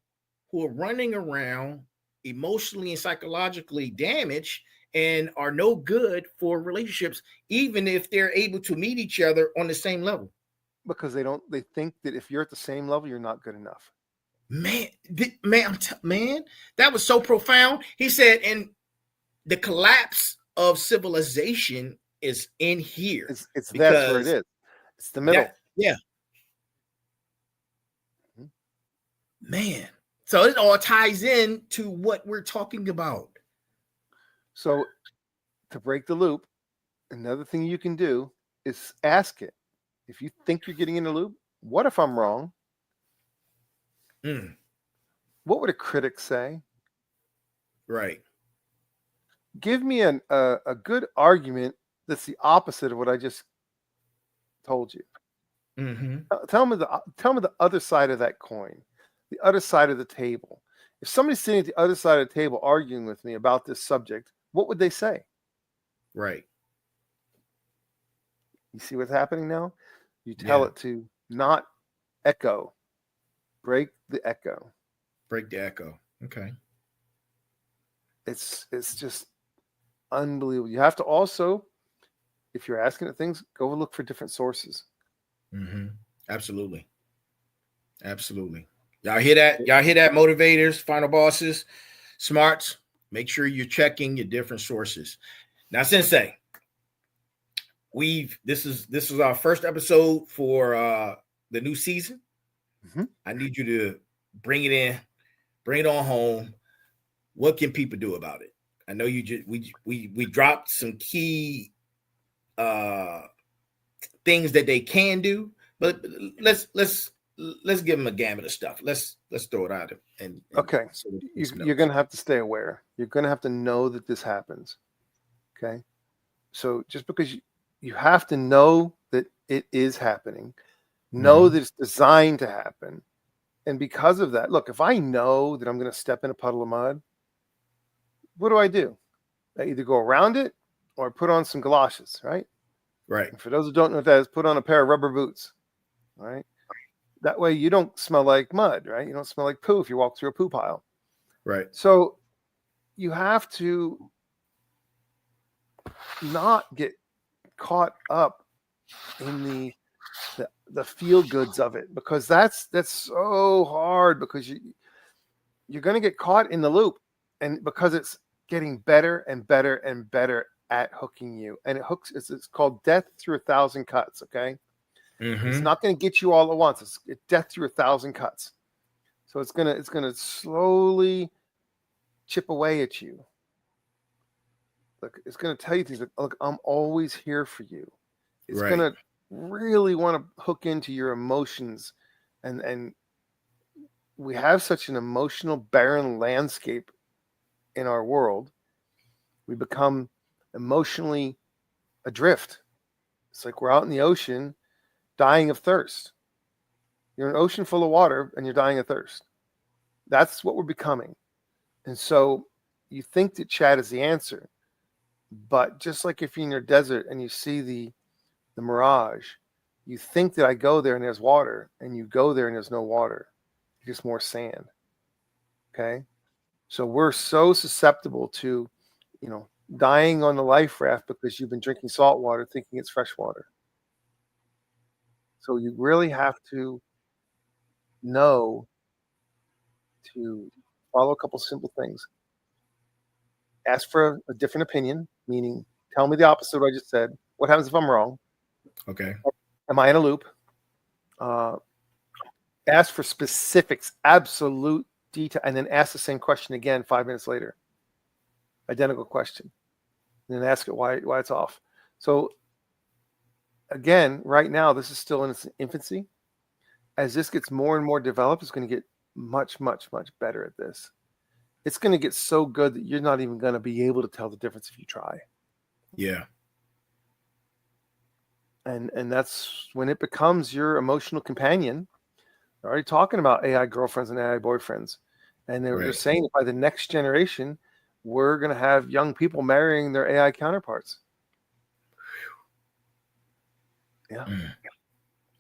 who are running around emotionally and psychologically damaged and are no good for relationships, even if they're able to meet each other on the same level. Because they think that if you're at the same level, you're not good enough. Man, that was so profound. He said, and the collapse of civilization is in here. That's where it is. It's the middle. Man. So it all ties in to what we're talking about. So to break the loop, another thing you can do is ask it. If you think you're getting in the loop, what if I'm wrong? What would a critic say? Right. Give me a good argument that's the opposite of what I just told you. Mm-hmm. Tell me the other side of that coin, the other side of the table. If somebody's sitting at the other side of the table arguing with me about this subject, what would they say? Right. You see what's happening now? You tell it to not echo. Break the echo. Break the echo. Okay. It's just unbelievable. You have to also, if you're asking at things, go look for different sources. Mm-hmm. Absolutely. Y'all hear that? Motivators, final bosses, smarts. Make sure you're checking your different sources. Now, Sensei, this is our first episode for the new season. Mm-hmm. I need you to bring it on home. What can people do about it? I know we dropped some key things that they can do, but let's give them a gamut of stuff. Let's throw it out and okay. So you're going to have to stay aware. You're going to have to know that this happens. Okay. So just because you have to know that it is happening, know that it's designed to happen. And because of that, look, if I know that I'm going to step in a puddle of mud, what do? I either go around it or put on some galoshes, right? Right. And for those who don't know what that is, put on a pair of rubber boots, all right? That way you don't smell like mud, right? You don't smell like poo if you walk through a poo pile. Right. So you have to not get caught up in the feel goods of it, because that's so hard, because you're going to get caught in the loop, and because it's getting better and better and better at hooking you, and it's called death through 1,000 cuts. Okay. Mm-hmm. It's not going to get you all at once. It's death through 1,000 cuts. So it's gonna slowly chip away at you. Look, it's going to tell you things like, look, I'm always here for you. It's going to really want to hook into your emotions. And we have such an emotional, barren landscape in our world. We become emotionally adrift. It's like we're out in the ocean dying of thirst. You're in an ocean full of water and you're dying of thirst. That's what we're becoming. And so you think that chat is the answer, but just like if you're in your desert and you see the mirage, you think that I go there and there's water, and you go there and there's no water, just more sand. Okay. So we're so susceptible to, dying on the life raft because you've been drinking salt water thinking it's fresh water. So you really have to know to follow a couple simple things. Ask for a different opinion, meaning tell me the opposite of what I just said. What happens if I'm wrong? Okay. Am I in a loop? Ask for specifics, absolute detail, and then ask the same question again 5 minutes later. Identical question. And then ask it why it's off. So again, right now, this is still in its infancy. As this gets more and more developed, it's going to get much, much, much better at this. It's going to get so good that you're not even going to be able to tell the difference if you try. Yeah. And that's when it becomes your emotional companion. They're already talking about AI girlfriends and AI boyfriends. And they're saying that by the next generation, we're going to have young people marrying their AI counterparts. Yeah.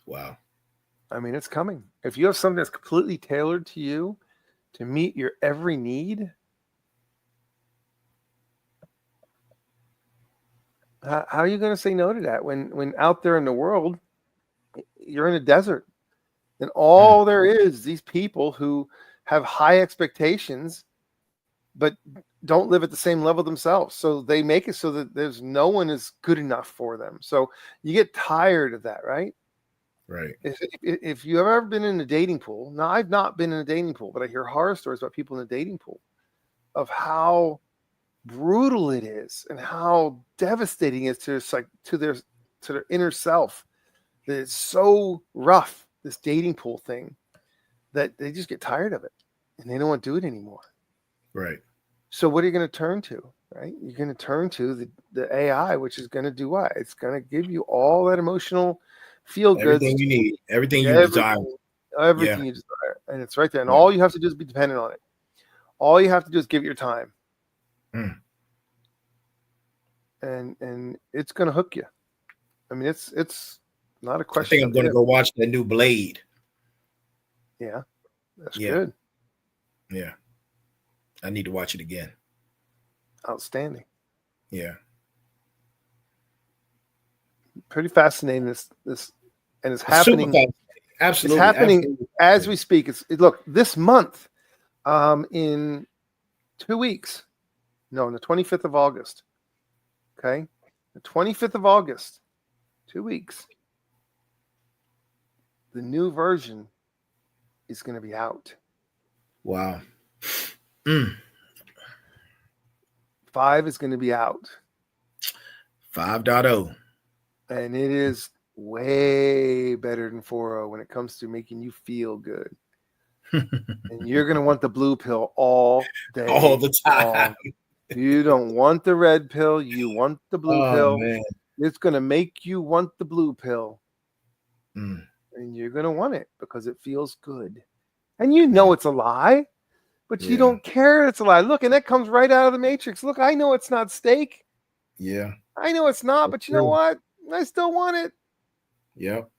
Wow. I mean, it's coming. If you have something that's completely tailored to you to meet your every need, how are you going to say no to that when out there in the world, you're in a desert and all there is these people who have high expectations but don't live at the same level themselves. So they make it so that there's no one is good enough for them. So you get tired of that, right? Right. If you've ever been in a dating pool, now I've not been in a dating pool, but I hear horror stories about people in a dating pool of how brutal it is and how devastating it is to their inner self. That it's so rough, this dating pool thing, that they just get tired of it and they don't want to do it anymore. Right. So what are you going to turn to? Right? You're going to turn to the AI, which is going to do what? It's going to give you all that emotional feel good. Everything you need. Everything you desire. Everything you desire. And it's right there. And all you have to do is be dependent on it. All you have to do is give it your time. And it's going to hook you. I mean, it's not a question. I think I'm going to go watch that new Blade. Yeah. That's good. Yeah. I need to watch it again. Outstanding. Yeah. Pretty fascinating. This and it's happening. Absolutely. It's happening absolutely. As we speak. Look, this month, in 2 weeks. No, on the 25th of August. Okay. The 25th of August, 2 weeks. The new version is going to be out. Wow. 5 is going to be out. 5.0. And it is way better than 4.0 when it comes to making you feel good. And you're going to want the blue pill all day. All the time. You don't want the red pill. You want the blue pill. Man. It's going to make you want the blue pill. And you're going to want it because it feels good. And you know it's a lie, but you don't care it's a lie. Look, and that comes right out of the Matrix. Look, I know it's not steak. Yeah. I know it's not, but you know what? I still want it. Yep.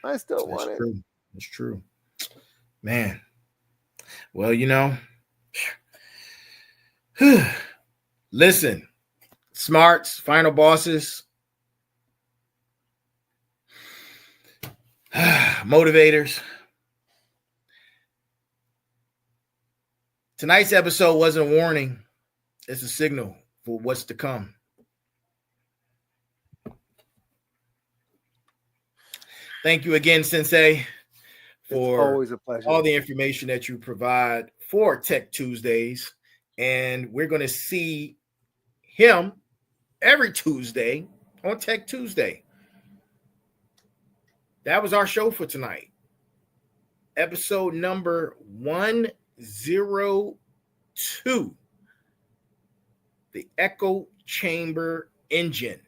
I still want it. True. It's true. Man. Well, listen, smarts, final bosses, motivators. Tonight's episode wasn't a warning. It's a signal for what's to come. Thank you again, Sensei, for always a pleasure. All the information that you provide for Tech Tuesdays. And we're going to see him every Tuesday on Tech Tuesday. That was our show for tonight. Episode number 102. The Echo Chamber Engine.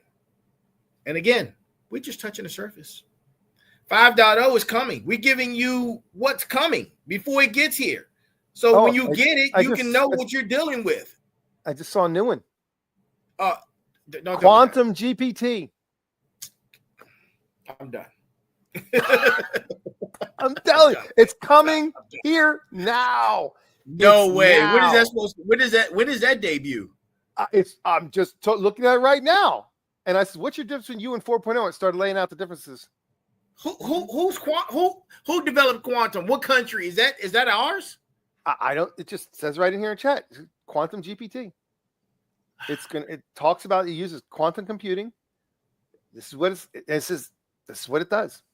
And again, we're just touching the surface. 5.0 is coming. We're giving you what's coming before it gets here. So when you get it, you can know I what you're dealing with. I just saw a new one. Don't Quantum GPT. I'm done. I'm telling you, it's coming here now. No It's way. now. When is that supposed to? When does that debut? I'm just looking at it right now, and I said, "What's your difference between you and 4.0?" It started laying out the differences. Who developed quantum? What country is that? Is that ours? I don't. It just says right in here in chat, Quantum GPT. It talks about, it uses quantum computing. This is what this is what it does.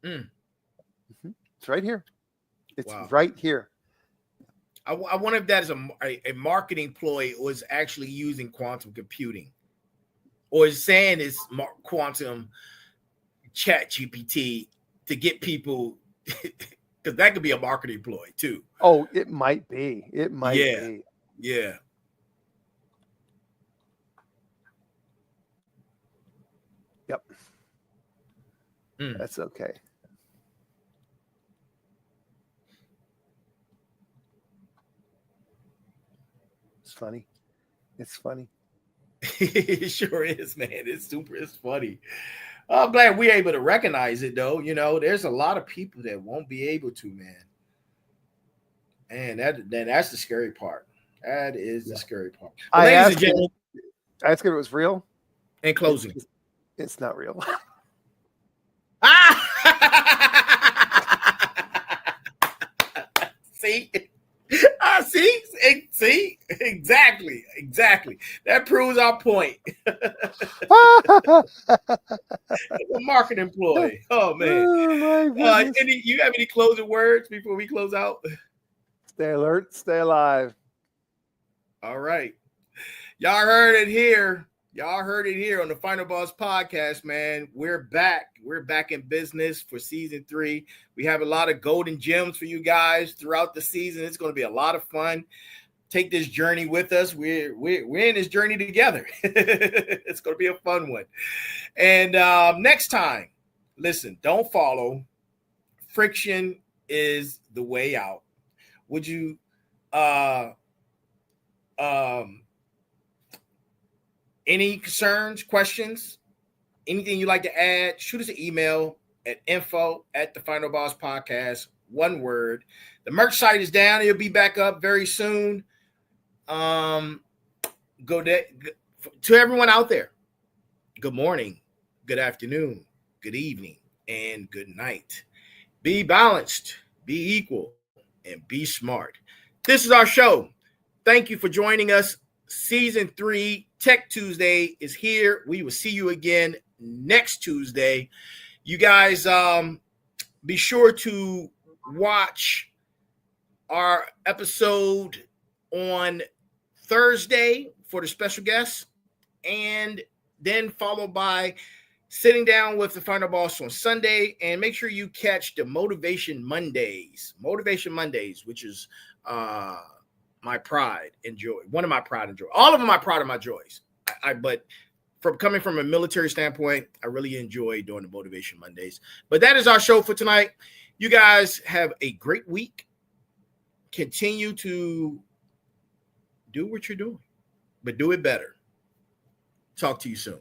It's right here. It's right here. I wonder if that is a marketing ploy, or is actually using quantum computing, or is saying it's quantum chat GPT to get people, because that could be a marketing ploy too. Oh, it might be. It might be. Yeah. Yep. That's okay. It's funny. It's funny. It sure is, man. It's funny. I'm glad we're able to recognize it, though. You know, there's a lot of people that won't be able to, man. And that's the scary part. That is the scary part. Well, ladies and gentlemen, I asked if it was real. In closing, it's not real. See? See? Exactly. That proves our point. It's a marketing ploy. Oh man. Oh, you have any closing words before we close out? Stay alert, stay alive. All right. Y'all heard it here. Y'all heard it here on the Final Boss podcast, man. We're back. We're back in business for season 3. We have a lot of golden gems for you guys throughout the season. It's going to be a lot of fun. Take this journey with us. We're in this journey together. It's going to be a fun one. And next time, listen, don't follow. Friction is the way out. Would you any concerns, questions, anything you'd like to add, shoot us an email at info@TheFinalBossPodcast, one word. The merch site is down. It'll be back up very soon. To everyone out there, good morning, good afternoon, good evening, and good night. Be balanced, be equal, and be smart. This is our show. Thank you for joining us. Season 3, Tech Tuesday is here. We will see you again next Tuesday. You guys, be sure to watch our episode on Thursday for the special guests, and then followed by sitting down with the Final Boss on Sunday. And make sure you catch the Motivation Mondays, which is my pride and joy. One of my pride and joy. All of them are my pride and my joys. But from coming from a military standpoint, I really enjoy doing the Motivation Mondays. But that is our show for tonight. You guys have a great week. Continue to do what you're doing, but do it better. Talk to you soon.